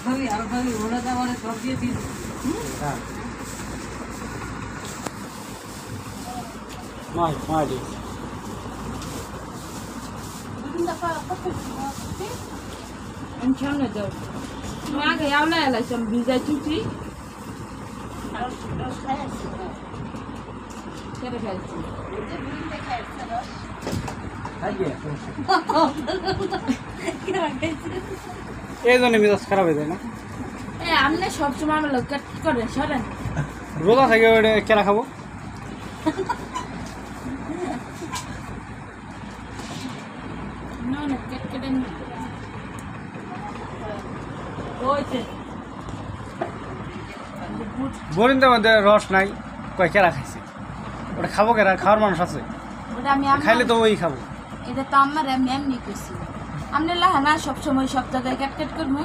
খাবি ওরা তো আমাদের সব দিয়ে দিন মারি সামনে যাও তুমি আগে আওলা এলাইছাম ভিজাই চুচি কেটে খাইছি এই জন্য মেজাজ খারাপ হয়ে যায় না আপনি সবসময় আমার লোক কি করেন সরেন রোজা থেকে ওটা কেনা খাবো না না কেটে বরিন্দার মধ্যে রস নাই কয় কেরা খাইছে ওটা খাবো কেরা খাওয়ার মানুষ আছে ওটা আমি খাইলে তো ওই খাবো এটা তো আমার আমি এমনি করছি আপনি লাহানা সবসময় সব জায়গায় কেট করবো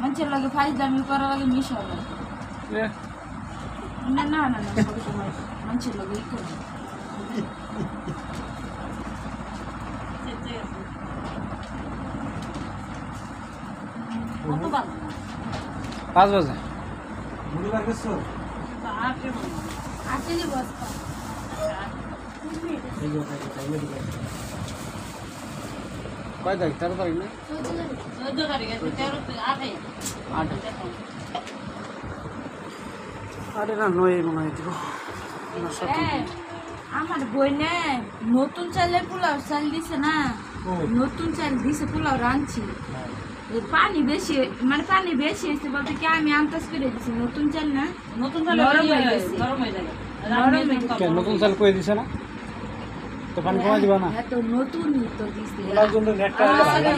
মানুষের লগে ফাইজ দামি করার লগে মিশ হবে না না না না সবসময় মানুষের লগে ই করবো 5 বাজে কয় তারিখ 13 তারিখ না 14 তারিখ 8 আরে না 9 মনে হয় দিব আমার বইনে নতুন চালের পোলাও চাল দিছে না নতুন চাল দিছে পোলাও রাঁধছি পানি বেশি মানে পানি বেশি হয়েছে বলতে কি আমি আন্দাজ করে দিছি নতুন চাল না নতুন চাল নরম হয়ে গেছে গরম হয়ে যায় নতুন চাল কই দিছে না তো পানি কমা দিবা না এত নতুন তো দিছে ওনার জন্য নেটটা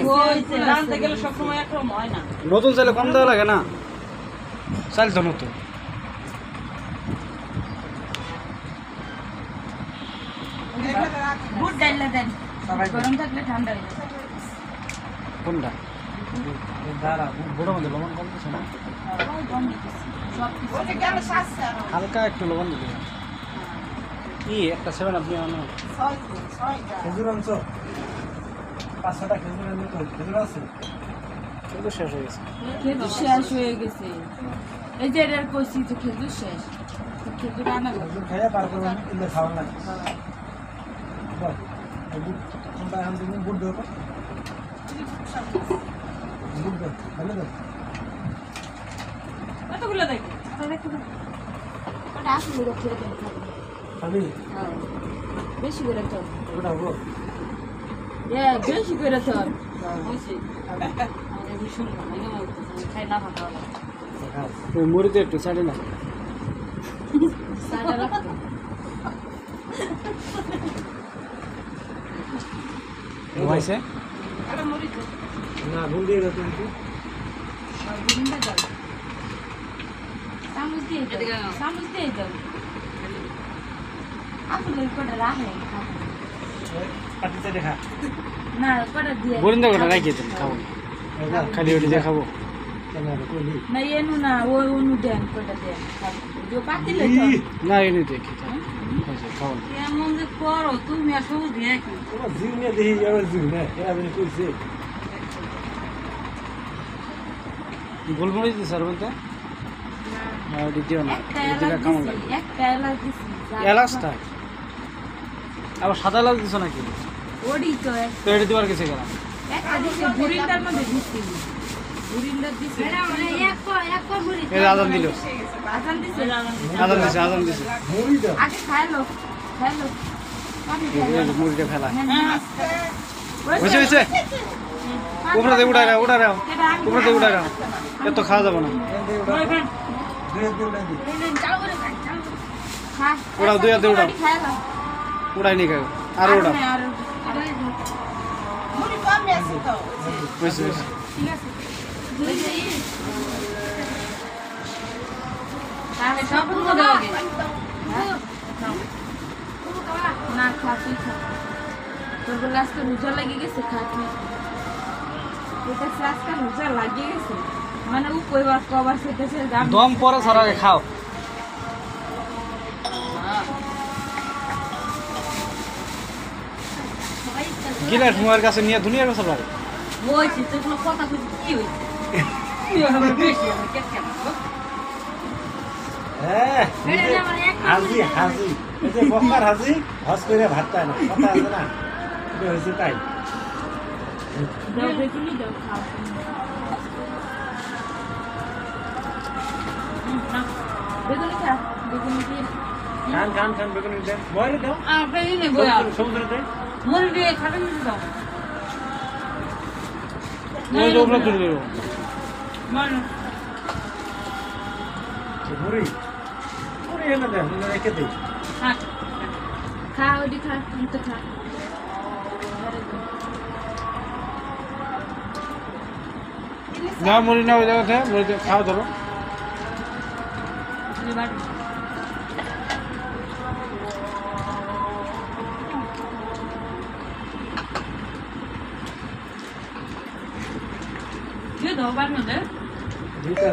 হইছে রান্তে গেলে সব সময় একরকম হয় না নতুন চালে কম দেওয়া লাগে না চাল তো নতুন গুড ডাইলা দেন গরম থাকলে ঠান্ডা হয়ে যাবে কোনটা বড় মধ্যে লবণ কম দিছে না কম দিতেছি সব কিছু হালকা একটু লবণ দিবে কি একটা 7 আপনি আনো খেজুর আনছো 5-6টা খেজুর আনলে তো খেজুর আছে খেজুর শেষ হয়ে গেছে খেজুর শেষ হয়ে গেছে এই যে এর কইছি যে খেজুর শেষ খেজুর আনা খেজুর খাইয়া পার করবেন কিন্তু খাওয়া না বল কোনটা আন দিন গুড় দেবো গুড় দেবো ভালো দেবো কতগুলো দেখো ওটা আসলে রেখে দেন খাবি বেশি করে তো ওটা হবো বেশি করে তো হইছে আমাদের ভীষণ খাই না ভালো ওই মুড়িতে একটু ছাড়ে না সাদা রাখতো হয়েছে আরে মরি তো না ভুল দিয়ে গেছে কিন্তু চামচ দিয়ে দাও আসলে কটা রাখে পাটিতে দেখা না কটা দিয়ে বরিন্দা কটা রাখিয়ে দেন খাবো খালি ওটি দিয়ে খাবো না এনু না ওই অনু দেন কটা দেন যে পাতিলে তো না এনে দেখি খাবো এমন যে করো তুমি আর সবুজ দিয়ে কি জিনে দেখি যাবে জিনে আমি কইছি গোলমরিচ দিছে আর বলতে না দিও না এটা কেমন লাগে একটা এলাচ দিছি এলাচটা আবার সাদা এলাচ দিছো নাকি ওডি তো তো এটা দিবার কিছু গেলাম একটা দিছি বুড়িটার মধ্যে দিছি বুড়িটার দিছি এক বুড়ি এই আজান দিল আজান দিছি আজান দিছে আগে খাইলো মুড়িটা ফেলা হ্যাঁ হয়েছে হয়েছে উপরে দিয়ে উঠাই রাও উপরে দিয়ে উঠাই রাও এত খাওয়া যাবে না উড়াও দুই হাতে উড়াও উড়াই নি খাও আর উড়াও হয়েছে হয়েছে সম্পূর্ণ দেওয়া গে না খাতি তোর বলে আজকে রোজা লেগে গেছে খাতি এটা আজকে রোজা লাগিয়ে গেছে মানে ও কইবার কবার সেটাছে দম পরে সরাগে খাও গিলাস মুয়ের কাছে নিয়ে দুনিয়ার কাছে পারে হয়েছে তো কোনো কথা বুঝি কি হয়েছে তুমি আমার বেশি আমার কেটে না হ্যাঁ এটা আমার এক হাজি হাজি এই যে বকার হাজি হস করে ভাত পায় না কথা আছে না এটা হয়েছে তাই দাও বেগুনি দাও খাও বেগুনি খা বেগুনি দিয়ে খান খান খান বেগুন দেন মরে দাও আপনি নে বয়া সমুদ্রে দেন মরে দিয়ে খাবেন দাও ওই যে উপরে তুলে দেবো মানে মুড়ি মুড়ি এনে দেন রেখে দিই হ্যাঁ খা ওদি খা তো খা না মুড়ি না ওই জায়গাতে মুড়ি খাওয়া ধরো এবার ये दो बार में दे দিতে